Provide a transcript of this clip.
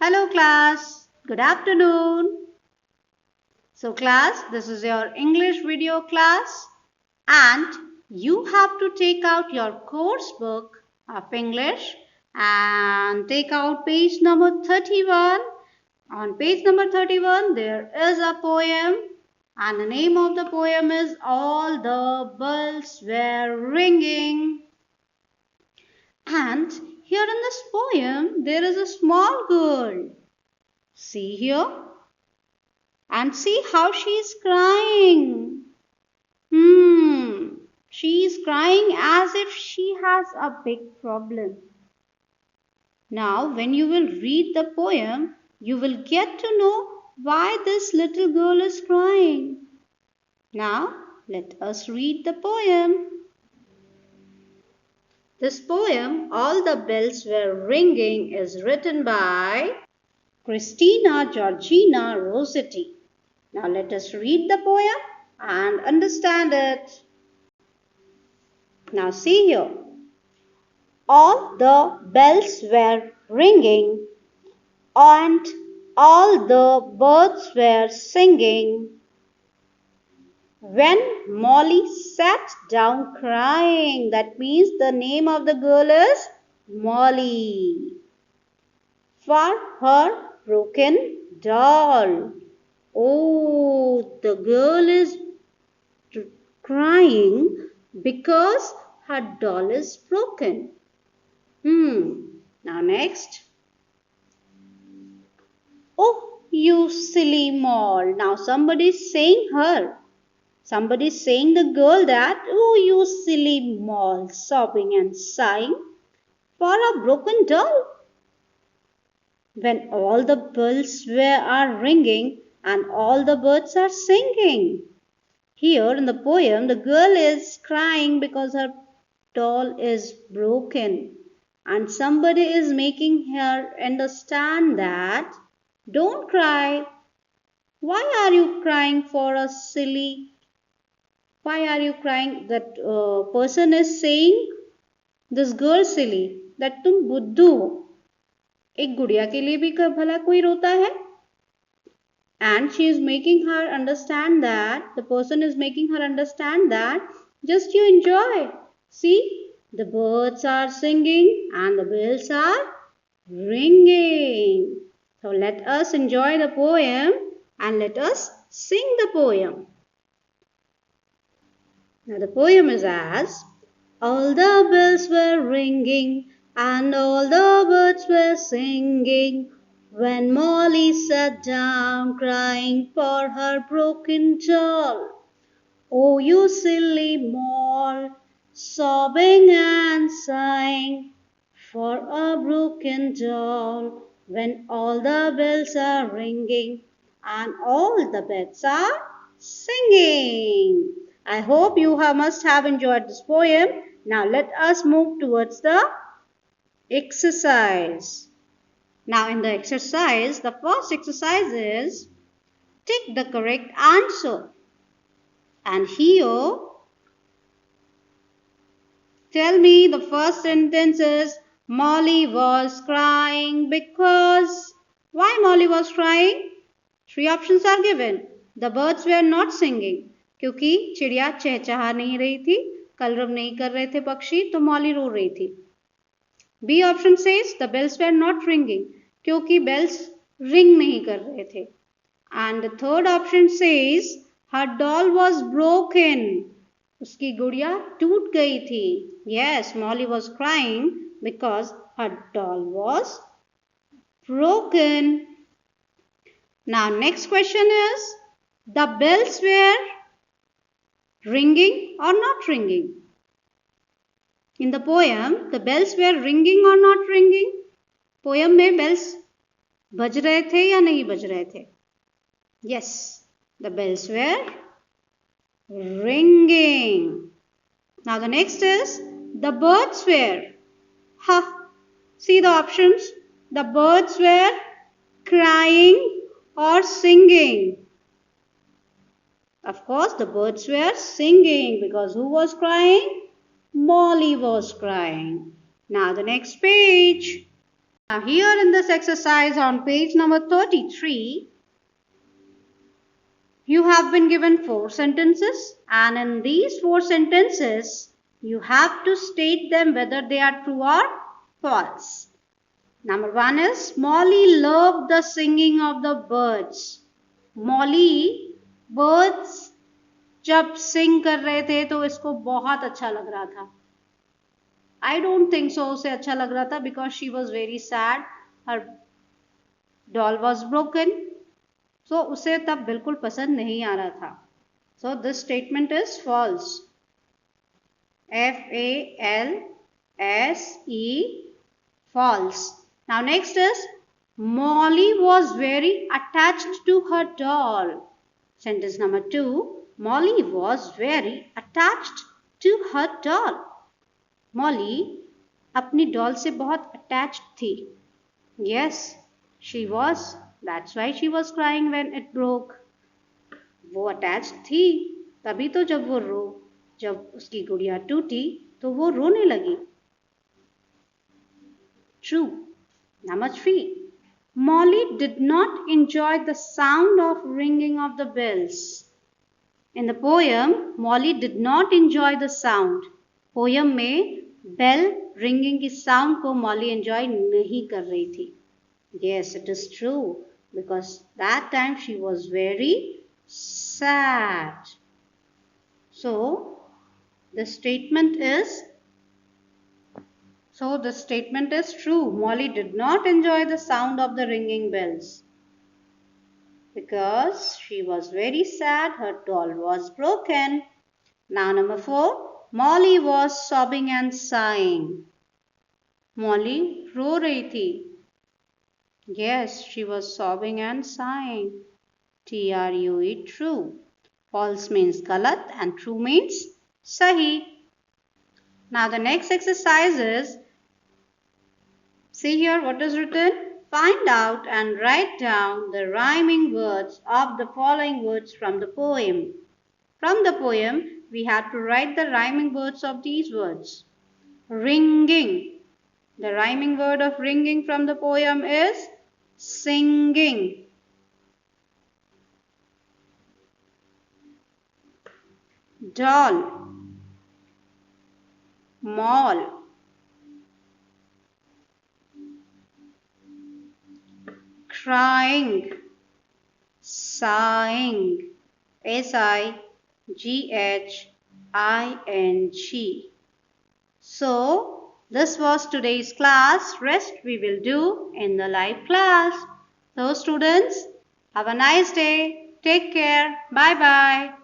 Hello class, good afternoon. So class, this is your English video class and you have to take out your course book of English and take out page number 31. On page number 31 there is a poem and the name of the poem is All the Bells Were Ringing. And here in this poem there is a small girl. See here and see how she is crying. She is crying as if she has a big problem. Now when you will read the poem, you will get to know why this little girl is crying. Now let us read the poem. This poem, All the Bells Were Ringing, is written by Christina Georgina Rossetti. Now let us read the poem and understand it. Now see here. All the bells were ringing and all the birds were singing when Molly sat down crying. That means the name of the girl is Molly. For her broken doll. Oh, the girl is crying because her doll is broken. Now next. Oh, you silly Moll. Now somebody is saying her. Somebody is saying the girl that, oh, you silly Moll, sobbing and sighing for a broken doll. When all the bells are ringing and all the birds are singing. Here in the poem, the girl is crying because her doll is broken. And somebody is making her understand that, don't cry. Why are you crying for a silly? Why are you crying? That person is saying, this girl silly, that तुम बुद्धू हो. एक गुड़िया के लिए भी भला कोई रोता है? And she is making her understand that, the person is making her understand that, just you enjoy. See, the birds are singing and the bells are ringing. So let us enjoy the poem and let us sing the poem. Now the poem is as, all the bells were ringing and all the birds were singing when Molly sat down crying for her broken doll. Oh, you silly Moll, sobbing and sighing for a broken doll when all the bells are ringing and all the birds are singing. I hope you must have enjoyed this poem. Now let us move towards the exercise. Now in the exercise, the first exercise is tick the correct answer. And here, tell me the first sentence is, Molly was crying because. Why Molly was crying? 3 options are given. The birds were not singing. क्योंकि चिड़िया चहचहा नहीं रही थी, कलरव नहीं कर रहे थे पक्षी, तो मॉली रो रही थी. B option says the bells were not ringing, क्योंकि bells ring नहीं कर रहे थे. And the third option says her doll was broken. उसकी गुड़िया टूट गई थी. Yes, Molly was crying because her doll was broken. Now next question is, the bells were ringing or not ringing? In the poem, the bells were ringing or not ringing? Poem में bells बज रहे थे या नहीं बज रहे थे? Yes, the bells were ringing. Now the next is, the birds were. See the options. The birds were crying or singing. Of course, the birds were singing because who was crying? Molly was crying. Now the next page. Now here in this exercise on page number 33, you have been given 4 sentences, and in these 4 sentences, you have to state them whether they are true or false. Number 1 is Molly loved the singing of the birds. Molly birds जब sing कर रहे थे तो इसको बहुत अच्छा लग रहा था. I don't think so उसे अच्छा लग रहा था because she was very sad. Her doll was broken. So उसे तब बिल्कुल पसंद नहीं आ रहा था. So this statement is false. F-A-L-S-E, false. Now next is Molly was very attached to her doll. Sentence number 2. Molly was very attached to her doll. Molly अपनी doll से बहुत attached थी. Yes, she was. That's why she was crying when it broke. वो attached थी, तभी तो जब उसकी गुड़िया टूटी तो वो रोने लगी. True. Number 3. Molly did not enjoy the sound of ringing of the bells. In the poem, Molly did not enjoy the sound. Poem में bell ringing की sound को Molly enjoy नहीं कर रही थी. Yes, it is true because that time she was very sad. So the statement is true. Molly did not enjoy the sound of the ringing bells because she was very sad. Her doll was broken. Now number 4. Molly was sobbing and sighing. Molly रो रही थी. Yes, she was sobbing and sighing. True, true. False means galat and true means sahi. Now the next exercise is, see here what is written. Find out and write down the rhyming words of the following words from the poem. From the poem, we have to write the rhyming words of these words. Ringing. The rhyming word of ringing from the poem is singing. Doll. Mall. Crying. Sighing. S-I-G-H-I-N-G. So, this was today's class. Rest we will do in the live class. So students, have a nice day. Take care. Bye-bye.